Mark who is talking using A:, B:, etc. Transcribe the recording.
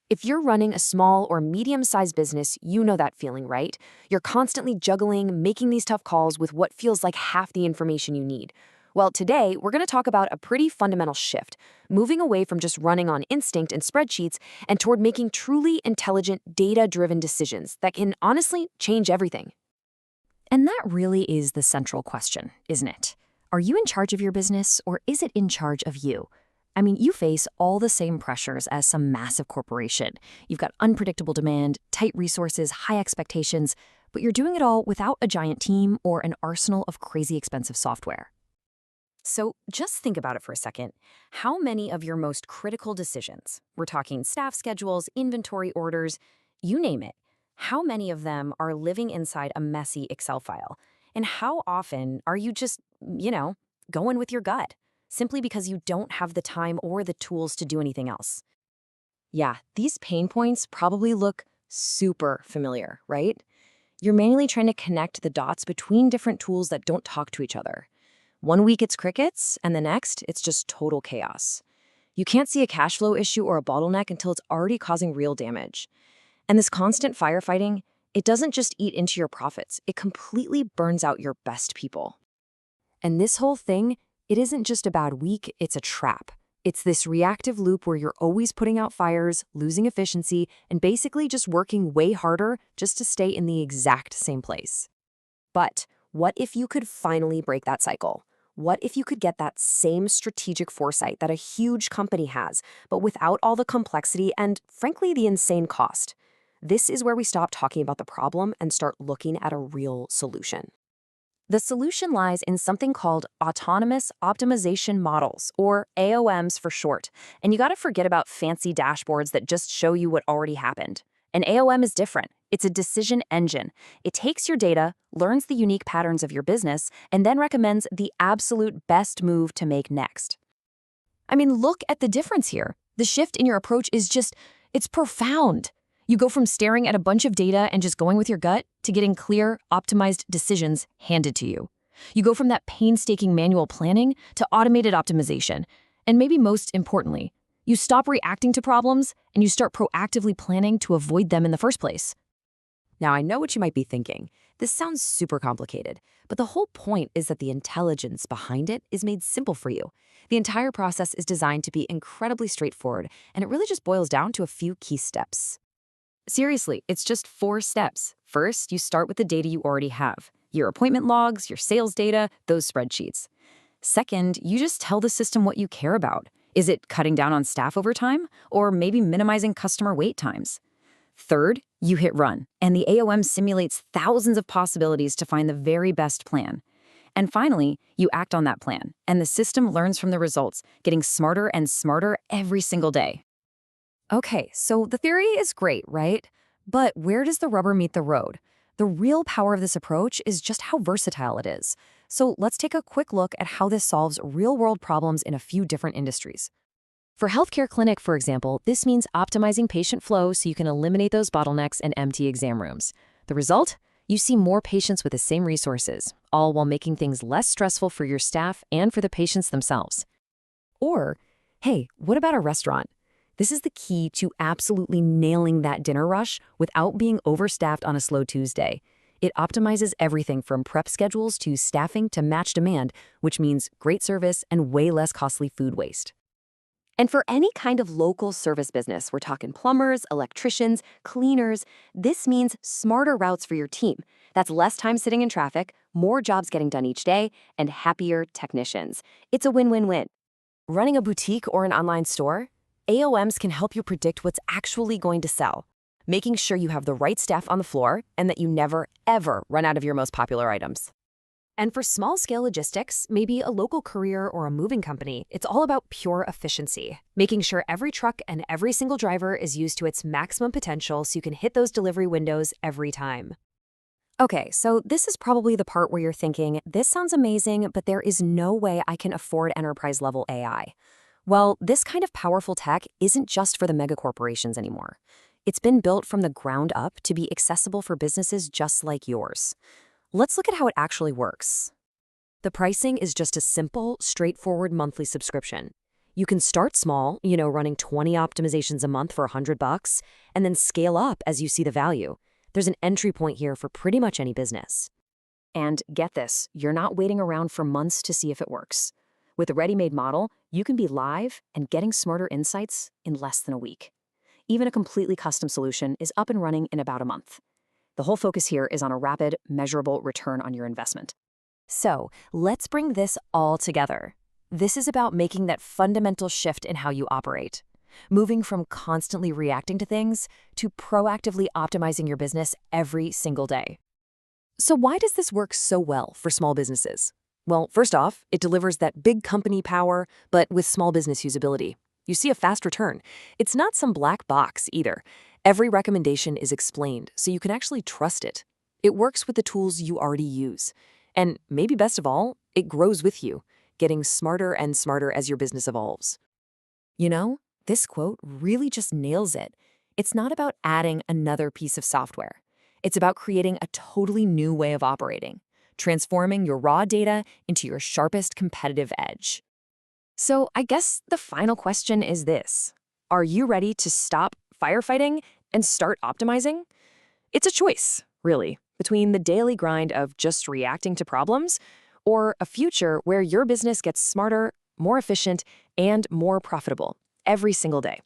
A: If you're running a small or medium-sized business, you know that feeling, right? You're constantly juggling, making these tough calls with what feels like half the information you need. Well, today, we're going to talk about a pretty fundamental shift, moving away from just running on instinct and spreadsheets and toward making truly intelligent, data-driven decisions that can honestly change everything.
B: And that really is the central question, isn't it? Are you in charge of your business, or is it in charge of you? I mean, you face all the same pressures as some massive corporation. You've got unpredictable demand, tight resources, high expectations, but you're doing it all without a giant team or an arsenal of crazy expensive software.
A: So just think about it for a second. How many of your most critical decisions, we're talking staff schedules, inventory orders, you name it, how many of them are living inside a messy Excel file? And how often are you just, going with your gut, simply because you don't have the time or the tools to do anything else? Yeah, these pain points probably look super familiar, right? You're manually trying to connect the dots between different tools that don't talk to each other. One week it's crickets, and the next it's just total chaos. You can't see a cash flow issue or a bottleneck until it's already causing real damage. And this constant firefighting, it doesn't just eat into your profits, it completely burns out your best people. And this whole thing, it isn't just a bad week, it's a trap. It's this reactive loop where you're always putting out fires, losing efficiency, and basically just working way harder just to stay in the exact same place. But what if you could finally break that cycle? What if you could get that same strategic foresight that a huge company has, but without all the complexity and, frankly, the insane cost? This is where we stop talking about the problem and start looking at a real solution. The solution lies in something called autonomous optimization models, or AOMs for short. And you gotta forget about fancy dashboards that just show you what already happened. An AOM is different. It's a decision engine. It takes your data, learns the unique patterns of your business, and then recommends the absolute best move to make next. I mean, look at the difference here. The shift in your approach is it's profound. You go from staring at a bunch of data and just going with your gut to getting clear, optimized decisions handed to you. You go from that painstaking manual planning to automated optimization. And maybe most importantly, you stop reacting to problems and you start proactively planning to avoid them in the first place. Now, I know what you might be thinking. This sounds super complicated, but the whole point is that the intelligence behind it is made simple for you. The entire process is designed to be incredibly straightforward, and it really just boils down to a few key steps. Seriously, it's just 4 steps. First, you start with the data you already have. Your appointment logs, your sales data, those spreadsheets. Second, you just tell the system what you care about. Is it cutting down on staff overtime? Or maybe minimizing customer wait times? Third, you hit run, and the AOM simulates thousands of possibilities to find the very best plan. And finally, you act on that plan, and the system learns from the results, getting smarter and smarter every single day. Okay, so the theory is great, right? But where does the rubber meet the road? The real power of this approach is just how versatile it is. So let's take a quick look at how this solves real-world problems in a few different industries. For healthcare clinic, for example, this means optimizing patient flow so you can eliminate those bottlenecks and empty exam rooms. The result? You see more patients with the same resources, all while making things less stressful for your staff and for the patients themselves. Or, hey, what about a restaurant? This is the key to absolutely nailing that dinner rush without being overstaffed on a slow Tuesday. It optimizes everything from prep schedules to staffing to match demand, which means great service and way less costly food waste. And for any kind of local service business, we're talking plumbers, electricians, cleaners, this means smarter routes for your team. That's less time sitting in traffic, more jobs getting done each day, and happier technicians. It's a win-win-win. Running a boutique or an online store? AOMs can help you predict what's actually going to sell, making sure you have the right staff on the floor and that you never, ever run out of your most popular items. And for small-scale logistics, maybe a local courier or a moving company, it's all about pure efficiency, making sure every truck and every single driver is used to its maximum potential so you can hit those delivery windows every time. Okay, so this is probably the part where you're thinking, this sounds amazing, but there is no way I can afford enterprise-level AI. Well, this kind of powerful tech isn't just for the mega corporations anymore. It's been built from the ground up to be accessible for businesses just like yours. Let's look at how it actually works. The pricing is just a simple, straightforward monthly subscription. You can start small, running 20 optimizations a month for $100, and then scale up as you see the value. There's an entry point here for pretty much any business. And get this, you're not waiting around for months to see if it works. With a ready-made model, you can be live and getting smarter insights in less than a week. Even a completely custom solution is up and running in about a month. The whole focus here is on a rapid, measurable return on your investment.
B: So, let's bring this all together. This is about making that fundamental shift in how you operate, moving from constantly reacting to things to proactively optimizing your business every single day.
A: So why does this work so well for small businesses? Well, first off, it delivers that big company power, but with small business usability. You see a fast return. It's not some black box either. Every recommendation is explained, so you can actually trust it. It works with the tools you already use. And maybe best of all, it grows with you, getting smarter and smarter as your business evolves. This quote really just nails it. It's not about adding another piece of software. It's about creating a totally new way of operating, transforming your raw data into your sharpest competitive edge. So I guess the final question is this. Are you ready to stop firefighting and start optimizing? It's a choice, really, between the daily grind of just reacting to problems or a future where your business gets smarter, more efficient, and more profitable every single day.